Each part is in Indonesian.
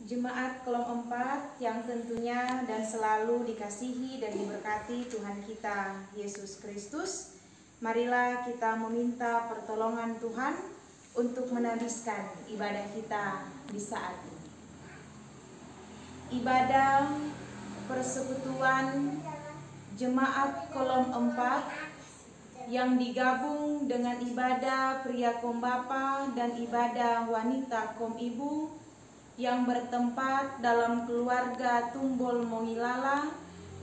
Jemaat Kolom 4 yang tentunya dan selalu dikasihi dan diberkati Tuhan kita Yesus Kristus, marilah kita meminta pertolongan Tuhan untuk menabiskan ibadah kita di saat ini. Ibadah persekutuan Jemaat Kolom 4 yang digabung dengan ibadah pria Kom Bapa dan ibadah wanita Kom Ibu yang bertempat dalam keluarga Tumbol Mongilala,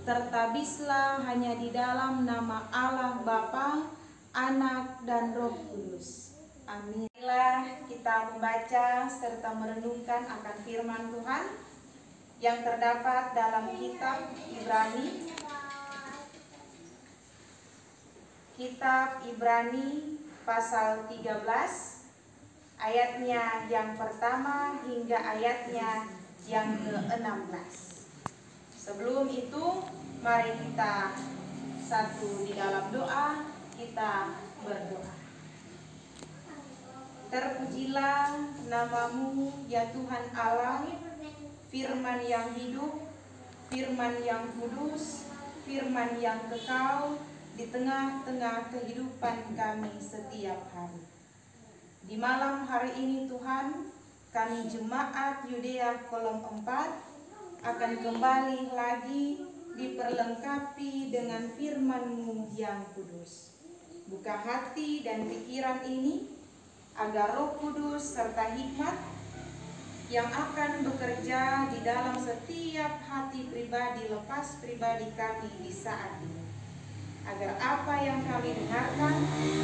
tertabislah hanya di dalam nama Allah Bapa, Anak, dan Roh Kudus. Amin. Marilah kita membaca serta merenungkan akan firman Tuhan yang terdapat dalam kitab Ibrani. Kitab Ibrani pasal 13. Ayatnya yang pertama hingga ayatnya yang ke-16. Sebelum itu, mari kita satu di dalam doa, kita berdoa. Terpujilah namamu ya Tuhan Allah, firman yang hidup, firman yang kudus, firman yang kekal di tengah-tengah kehidupan kami setiap hari. Di malam hari ini Tuhan, kami jemaat Yudea Kolom 4 akan kembali lagi diperlengkapi dengan firman-Mu yang kudus. Buka hati dan pikiran ini agar Roh Kudus serta hikmat yang akan bekerja di dalam setiap hati pribadi lepas pribadi kami di saat ini. Agar apa yang kami dengarkan,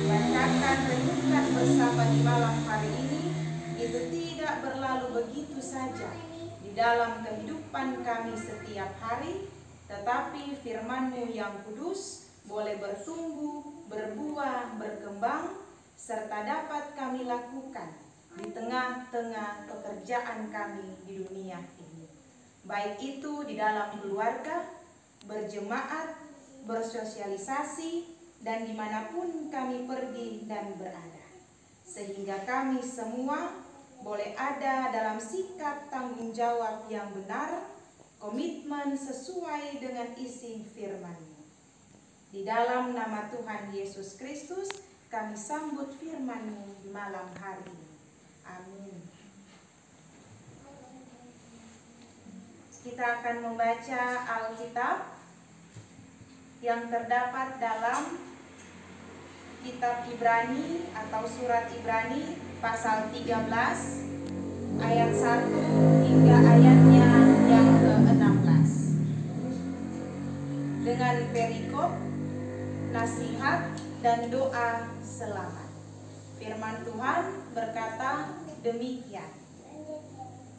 bacakan, renungkan bersama di malam hari ini, itu tidak berlalu begitu saja di dalam kehidupan kami setiap hari, tetapi firman-Mu yang kudus boleh bertumbuh, berbuah, berkembang, serta dapat kami lakukan di tengah-tengah pekerjaan kami di dunia ini. Baik itu di dalam keluarga, berjemaat, bersosialisasi, dan dimanapun kami pergi dan berada, sehingga kami semua boleh ada dalam sikap tanggung jawab yang benar, komitmen sesuai dengan isi firman-Mu. Di dalam nama Tuhan Yesus Kristus kami sambut firman-Mu di malam hari ini. Amin. Kita akan membaca Alkitab yang terdapat dalam kitab Ibrani atau surat Ibrani pasal 13 ayat 1 hingga ayatnya yang ke-16 dengan perikop, nasihat, dan doa selamat. Firman Tuhan berkata demikian: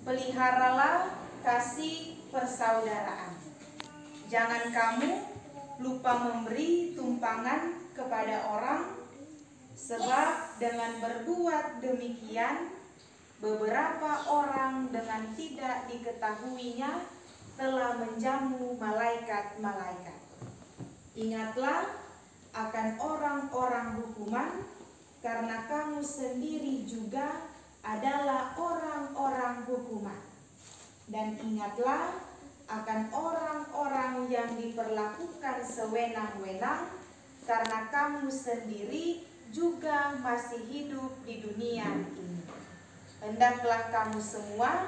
peliharalah kasih persaudaraan. Jangan kamu lupa memberi tumpangan kepada orang, sebab dengan berbuat demikian beberapa orang dengan tidak diketahuinya telah menjamu malaikat-malaikat. Ingatlah akan orang-orang hukuman, karena kamu sendiri juga adalah orang-orang hukuman. Dan ingatlah akan orang-orang yang diperlakukan sewenang-wenang, karena kamu sendiri juga masih hidup di dunia ini. Hendaklah kamu semua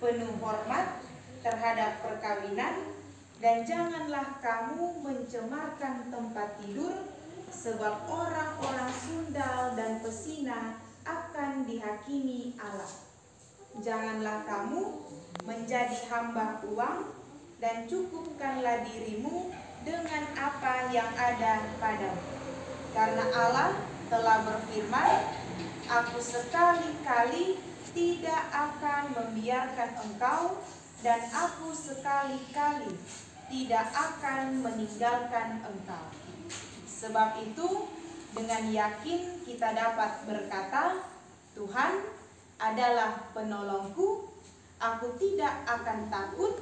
penuh hormat terhadap perkawinan, dan janganlah kamu mencemarkan tempat tidur, sebab orang-orang sundal dan pesina akan dihakimi Allah. Janganlah kamu menjadi hamba uang, dan cukupkanlah dirimu dengan apa yang ada padamu. Karena Allah telah berfirman, Aku sekali-kali tidak akan membiarkan engkau, dan Aku sekali-kali tidak akan meninggalkan engkau. Sebab itu, dengan yakin kita dapat berkata, Tuhan adalah penolongku, aku tidak akan takut.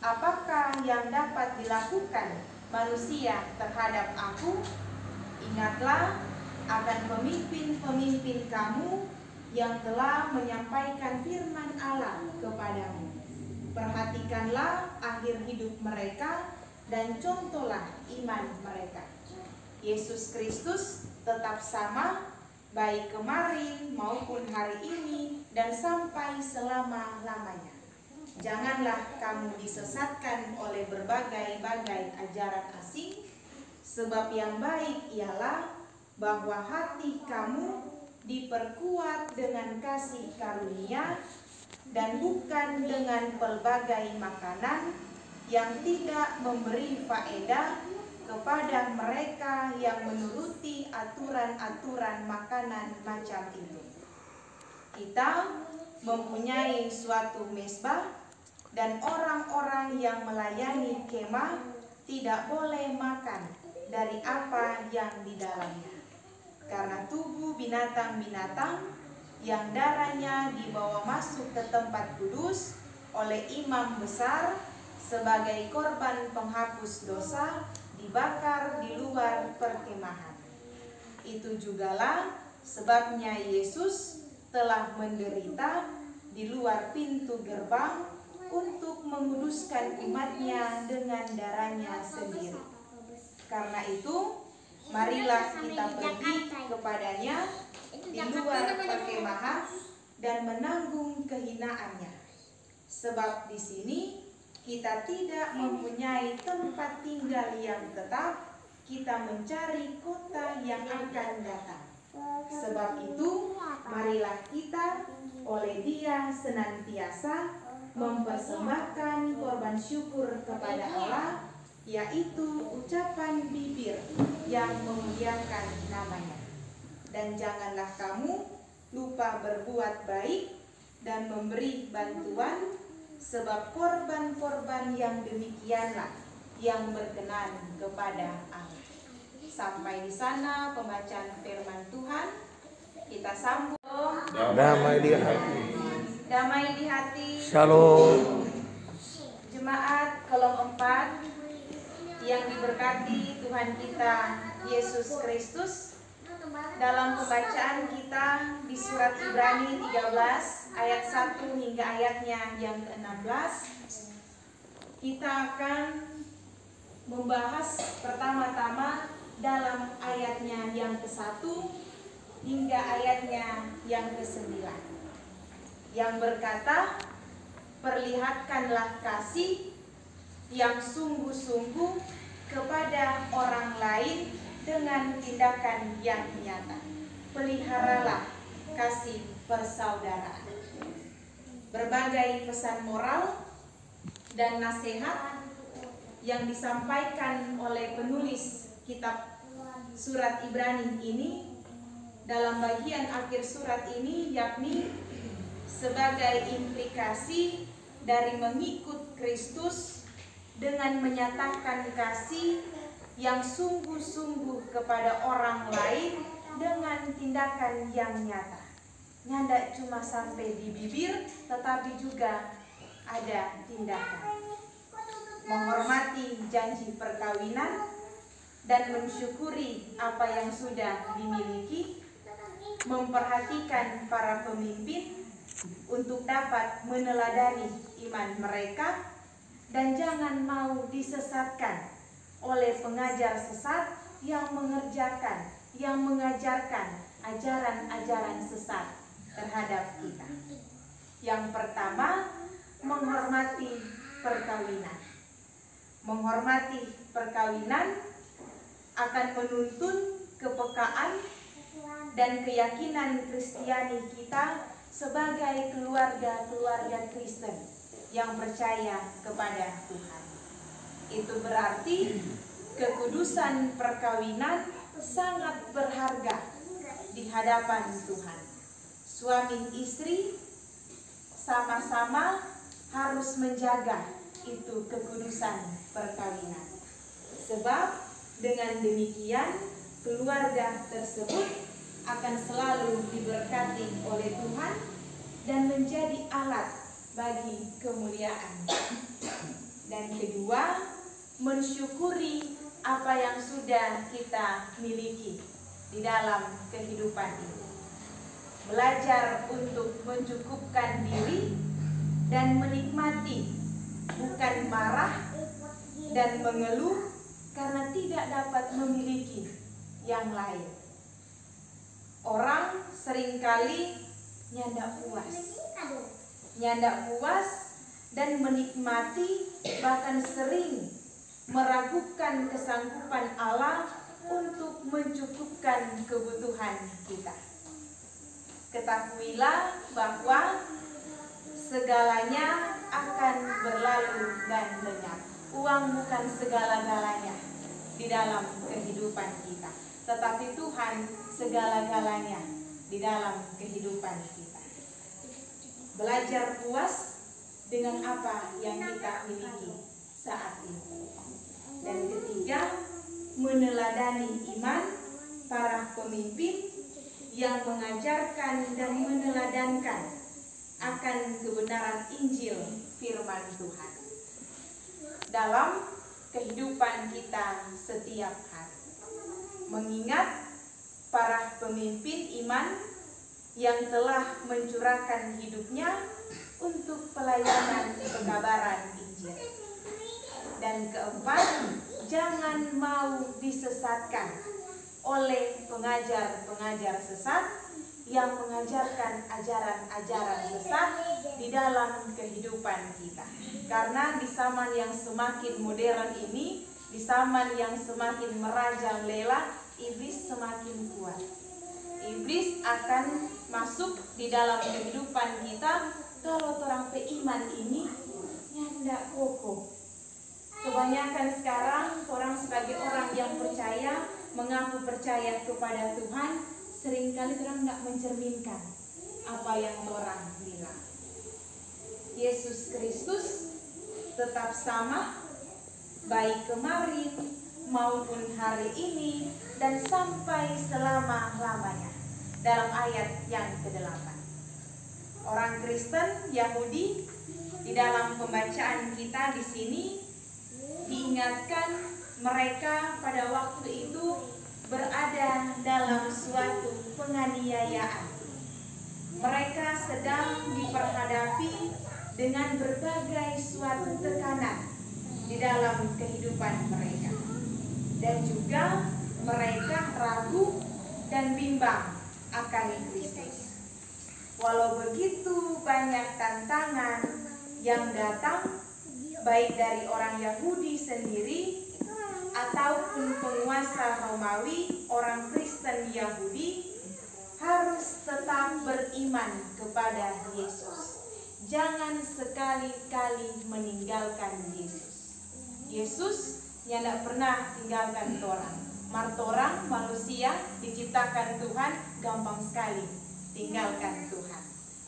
Apakah yang dapat dilakukan manusia terhadap aku? Ingatlah akan pemimpin-pemimpin kamu yang telah menyampaikan firman Allah kepadamu. Perhatikanlah akhir hidup mereka dan contohlah iman mereka. Yesus Kristus tetap sama, baik kemarin maupun hari ini dan sampai selama-lamanya. Janganlah kamu disesatkan oleh berbagai-bagai ajaran asing, sebab yang baik ialah bahwa hati kamu diperkuat dengan kasih karunia dan bukan dengan pelbagai makanan yang tidak memberi faedah kepada mereka yang menuruti aturan-aturan makanan macam itu. Kita mempunyai suatu mezbah dan orang-orang yang melayani kemah tidak boleh makan dari apa yang di dalamnya, karena tubuh binatang-binatang yang darahnya dibawa masuk ke tempat kudus oleh imam besar sebagai korban penghapus dosa dibakar di luar perkemahan. Itu jugalah sebabnya Yesus telah menderita di luar pintu gerbang untuk menguduskan umatnya dengan darahnya sendiri. Karena itu, marilah kita pergi kepadanya di luar perkemahan dan menanggung kehinaannya. Sebab di sini kita tidak mempunyai tempat tinggal yang tetap, kita mencari kota yang akan datang. Sebab itu, marilah kita oleh Dia senantiasa mempersembahkan korban syukur kepada Allah, yaitu ucapan bibir yang memuliakan namanya. Dan janganlah kamu lupa berbuat baik dan memberi bantuan, sebab korban-korban yang demikianlah yang berkenan kepada Allah. Sampai di sana pembacaan firman Tuhan. Kita sambung. Damai di hati. Damai di hati. Shalom. Jemaat kolom 4 yang diberkati Tuhan kita Yesus Kristus. Dalam pembacaan kita di surat Ibrani 13 ayat 1 hingga ayatnya yang ke-16, kita akan membahas pertama-tama dalam ayatnya yang ke-1 hingga ayatnya yang ke-9, yang berkata, perlihatkanlah kasih yang sungguh-sungguh kepada orang lain dengan tindakan yang nyata. Peliharalah kasih persaudaraan. Berbagai pesan moral dan nasihat yang disampaikan oleh penulis kitab surat Ibrani ini dalam bagian akhir surat ini, yakni sebagai implikasi dari mengikut Kristus dengan menyatakan kasih yang sungguh-sungguh kepada orang lain dengan tindakan yang nyata. Nggak cuma sampai di bibir, tetapi juga ada tindakan. Menghormati janji perkawinan dan mensyukuri apa yang sudah dimiliki, memperhatikan para pemimpin untuk dapat meneladani iman mereka, dan jangan mau disesatkan oleh pengajar sesat yang mengajarkan ajaran-ajaran sesat terhadap kita. Yang pertama, menghormati perkawinan. Menghormati perkawinan akan menuntun kepekaan dan keyakinan Kristiani kita sebagai keluarga-keluarga Kristen yang percaya kepada Tuhan. Itu berarti kekudusan perkawinan sangat berharga di hadapan Tuhan. Suami istri sama-sama harus menjaga itu kekudusan perkawinan. Sebab dengan demikian keluarga tersebut akan selalu diberkati oleh Tuhan dan menjadi alat bagi kemuliaan. Dan kedua, mensyukuri apa yang sudah kita miliki di dalam kehidupan ini. Belajar untuk mencukupkan diri dan menikmati bukan marah dan mengeluh karena tidak dapat memiliki yang lain. Orang seringkali nyanda puas dan menikmati, bahkan sering meragukan kesanggupan Allah untuk mencukupkan kebutuhan kita. Ketahuilah bahwa segalanya akan berlalu dan lenyap. Uang bukan segala-galanya di dalam kehidupan kita, tetapi Tuhan segala-galanya di dalam kehidupan kita. Belajar puas dengan apa yang kita miliki saat ini. Dan ketiga, meneladani iman para pemimpin yang mengajarkan dan meneladankan akan kebenaran Injil firman Tuhan dalam kehidupan kita setiap hari. Mengingat para pemimpin iman yang telah mencurahkan hidupnya untuk pelayanan pekabaran Injil. Dan keempat, jangan mau disesatkan oleh pengajar-pengajar sesat yang mengajarkan ajaran-ajaran sesat di dalam kehidupan kita. Karena di zaman yang semakin modern ini, di zaman yang semakin merajalela, iblis semakin kuat. Iblis akan masuk di dalam kehidupan kita kalau orang beriman ini nyanda kokoh. Kebanyakan sekarang orang sebagai orang yang percaya, mengaku percaya kepada Tuhan, seringkali orang tidak mencerminkan apa yang orang bilang. Yesus Kristus tetap sama, baik kemarin maupun hari ini dan sampai selama-lamanya. Dalam ayat yang ke-8, orang Kristen Yahudi di dalam pembacaan kita di sini diingatkan mereka pada waktu itu berada dalam suatu penganiayaan. Mereka sedang diperhadapi dengan berbagai suatu tekanan di dalam kehidupan mereka. Dan juga mereka ragu dan bimbang akan Kristus. Walau begitu banyak tantangan yang datang, baik dari orang Yahudi sendiri ataupun penguasa Romawi, orang Kristen Yahudi harus tetap beriman kepada Yesus. Jangan sekali-kali meninggalkan Yesus. Yesus yang tidak pernah tinggalkan orang. Martorang manusia diciptakan Tuhan gampang sekali tinggalkan Tuhan.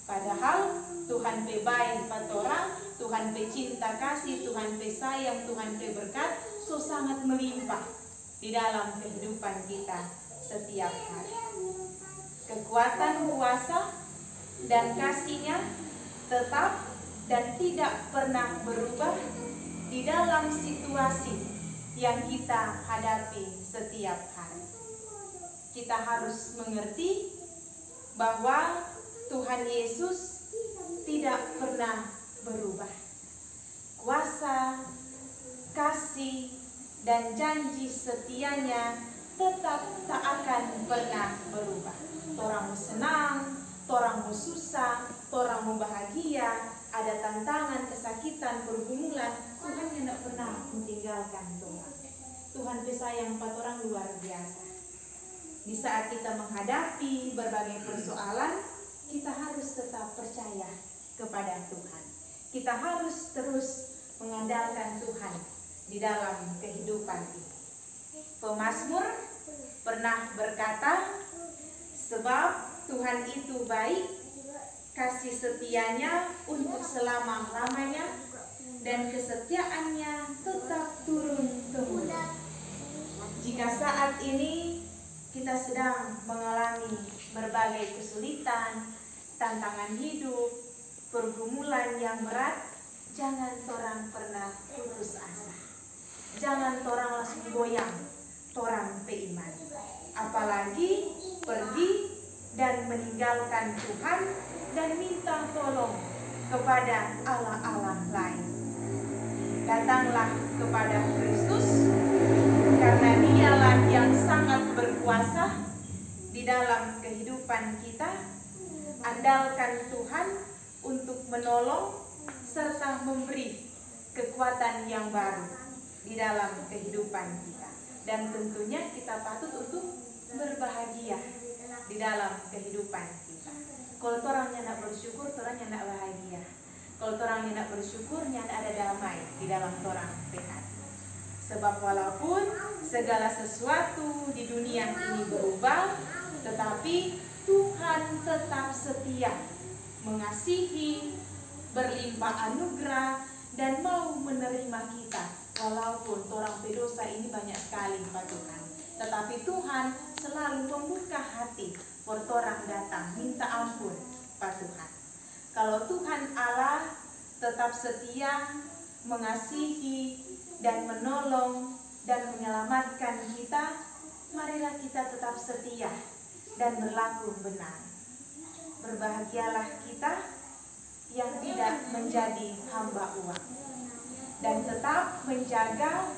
Padahal Tuhan pe baik patorang, Tuhan pe cinta kasih, Tuhan pe sayang, Tuhan pe berkat so sangat melimpah di dalam kehidupan kita setiap hari. Kekuatan kuasa dan kasih-Nya tetap dan tidak pernah berubah di dalam situasi yang kita hadapi setiap hari. Kita harus mengerti bahwa Tuhan Yesus tidak pernah berubah. Kuasa, kasih, dan janji setia-Nya tetap tak akan pernah berubah. Torang mau senang, torang mau susah, torang mau bahagia, ada tantangan, kesakitan, pergumulan, Tuhan tidak pernah meninggalkan Tuhan. Tuhan pesayang empat orang luar biasa. Di saat kita menghadapi berbagai persoalan, kita harus tetap percaya kepada Tuhan. Kita harus terus mengandalkan Tuhan di dalam kehidupan ini. Pemazmur pernah berkata, sebab Tuhan itu baik, kasih setia-Nya untuk selama-lamanya, dan kesetiaan-Nya tetap turun-temurun. Jika saat ini kita sedang mengalami berbagai kesulitan, tantangan hidup, pergumulan yang berat, jangan torang pernah putus asa. Jangan torang langsung goyang, torang beriman. Apalagi pergi dan meninggalkan Tuhan dan minta tolong kepada Allah-Allah lain. datanglah kepada Kristus, karena Dialah yang sangat berkuasa di dalam kehidupan kita. Andalkan Tuhan untuk menolong serta memberi kekuatan yang baru di dalam kehidupan kita. Dan tentunya kita patut untuk berbahagia di dalam kehidupan kita. Kalau orang yang nak bersyukur, orang yang nak bahagia. Kalau orang yang nak bersyukur, yang ada damai di dalam orang sehat. Sebab walaupun segala sesuatu di dunia ini berubah, tetapi Tuhan tetap setia, mengasihi, berlimpah anugerah, dan mau menerima kita. Walaupun orang berdosa ini banyak sekali Pak Tuhan, tetapi Tuhan selalu membuka hati buat orang datang minta ampun Pak Tuhan. Kalau Tuhan Allah tetap setia, mengasihi, dan menolong, dan menyelamatkan kita, marilah kita tetap setia dan berlaku benar. Berbahagialah kita yang tidak menjadi hamba uang, dan tetap menjaga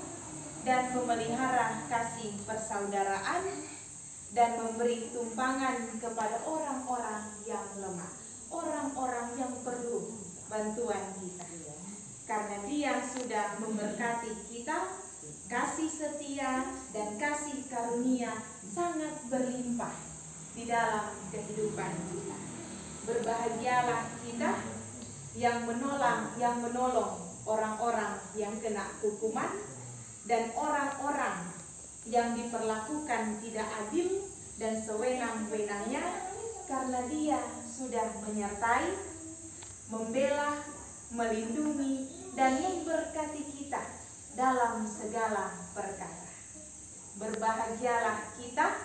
dan memelihara kasih persaudaraan, dan memberi tumpangan kepada orang-orang yang lemah, orang-orang yang perlu bantuan kita. Karena Dia sudah memberkati kita, kasih setia dan kasih karunia sangat berlimpah di dalam kehidupan kita. Berbahagialah kita yang menolong orang-orang yang kena hukuman, dan orang-orang yang diperlakukan tidak adil dan sewenang-wenangnya, karena Dia sudah menyertai, membela, melindungi, dan memberkati kita dalam segala perkara. Berbahagialah kita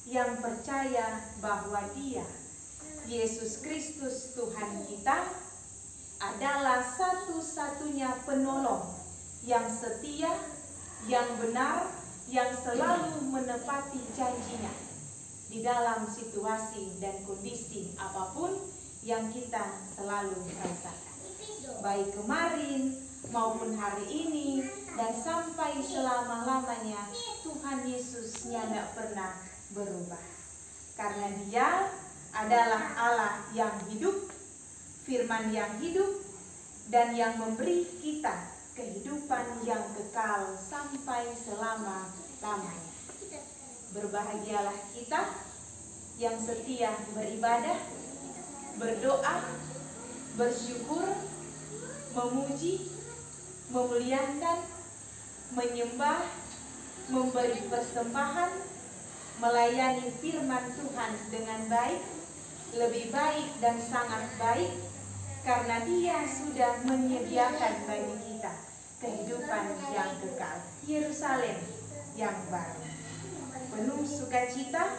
yang percaya bahwa Dia, Yesus Kristus Tuhan kita, adalah satu-satunya penolong yang setia, yang benar, yang selalu menepati janjinya di dalam situasi dan kondisi apapun yang kita selalu rasakan. Baik kemarin maupun hari ini dan sampai selama-lamanya, Tuhan Yesus tidak pernah berubah. Karena Dia adalah Allah yang hidup, firman yang hidup, dan yang memberi kita kehidupan yang kekal sampai selama-lamanya. Berbahagialah kita yang setia beribadah, berdoa, bersyukur, memuji, memuliakan, menyembah, memberi persembahan, melayani firman Tuhan dengan baik, lebih baik dan sangat baik, karena Dia sudah menyediakan bagi kita kehidupan yang kekal, Yerusalem yang baru, penuh sukacita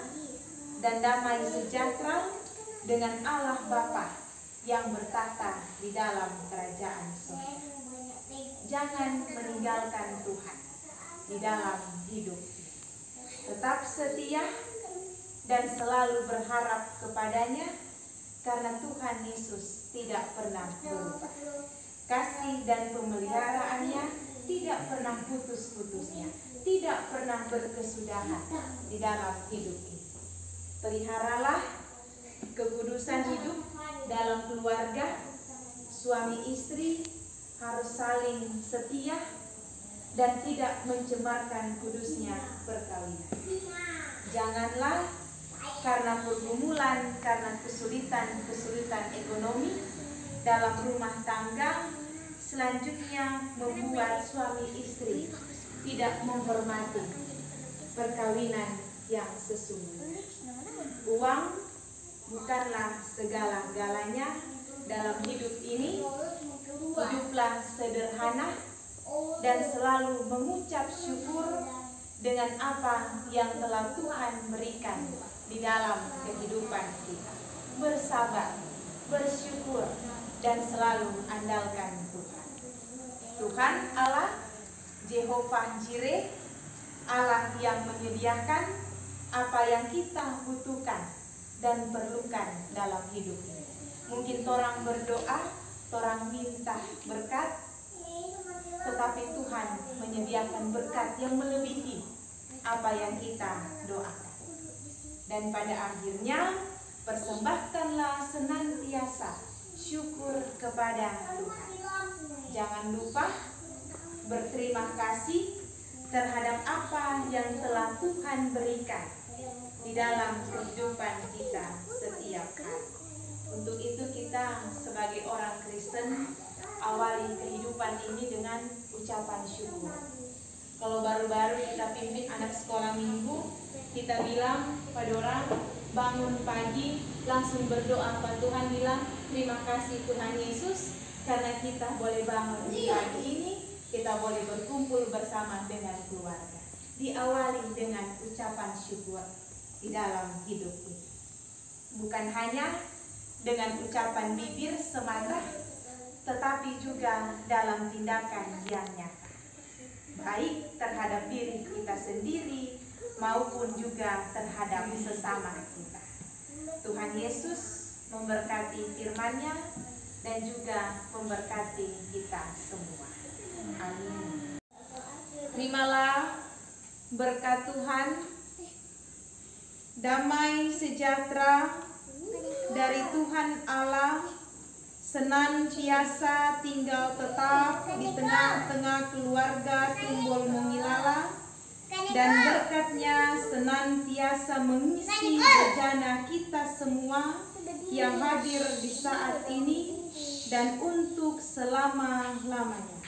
dan damai sejahtera dengan Allah Bapa yang bertata di dalam kerajaan surga. Jangan meninggalkan Tuhan di dalam hidup. Tetap setia dan selalu berharap kepadanya, karena Tuhan Yesus tidak pernah berubah. Kasih dan pemeliharaannya tidak pernah putus-putusnya, tidak pernah berkesudahan di dalam hidup ini. Peliharalah kekudusan hidup dalam keluarga. Suami istri harus saling setia dan tidak mencemarkan kudusnya perkawinan. Janganlah karena pergumulan, karena kesulitan ekonomi dalam rumah tangga, selanjutnya membuat suami istri tidak menghormati perkawinan yang sesungguhnya. Uang bukanlah segala-galanya dalam hidup ini. Hiduplah sederhana dan selalu mengucap syukur dengan apa yang telah Tuhan berikan di dalam kehidupan kita. Bersabar, bersyukur, dan selalu andalkan Tuhan. Tuhan Allah, Jehovah Jireh, Allah yang menyediakan apa yang kita butuhkan dan perlukan dalam hidup ini. Mungkin orang berdoa, orang minta berkat, tetapi Tuhan menyediakan berkat yang melebihi apa yang kita doakan. Dan pada akhirnya, persembahkanlah senantiasa syukur kepada Tuhan. Jangan lupa berterima kasih terhadap apa yang telah Tuhan berikan di dalam kehidupan kita setiap hari. Untuk itu kita sebagai orang Kristen awali kehidupan ini dengan ucapan syukur. Kalau baru-baru kita pimpin anak sekolah minggu, kita bilang pada orang bangun pagi langsung berdoa kepada Tuhan, bilang terima kasih Tuhan Yesus karena kita boleh bangun di pagi ini, kita boleh berkumpul bersama dengan keluarga. Diawali dengan ucapan syukur di dalam hidup ini. Bukan hanya dengan ucapan bibir semata, tetapi juga dalam tindakan yang nyata, baik terhadap diri kita sendiri maupun juga terhadap sesama kita. Tuhan Yesus memberkati firman-Nya dan juga memberkati kita semua. Amin. Terimalah berkat Tuhan, damai sejahtera dari Tuhan Allah senantiasa tinggal tetap di tengah-tengah keluarga Tumbul Mengilala, dan berkat-Nya senantiasa mengisi bejana kita semua yang hadir di saat ini dan untuk selama-lamanya.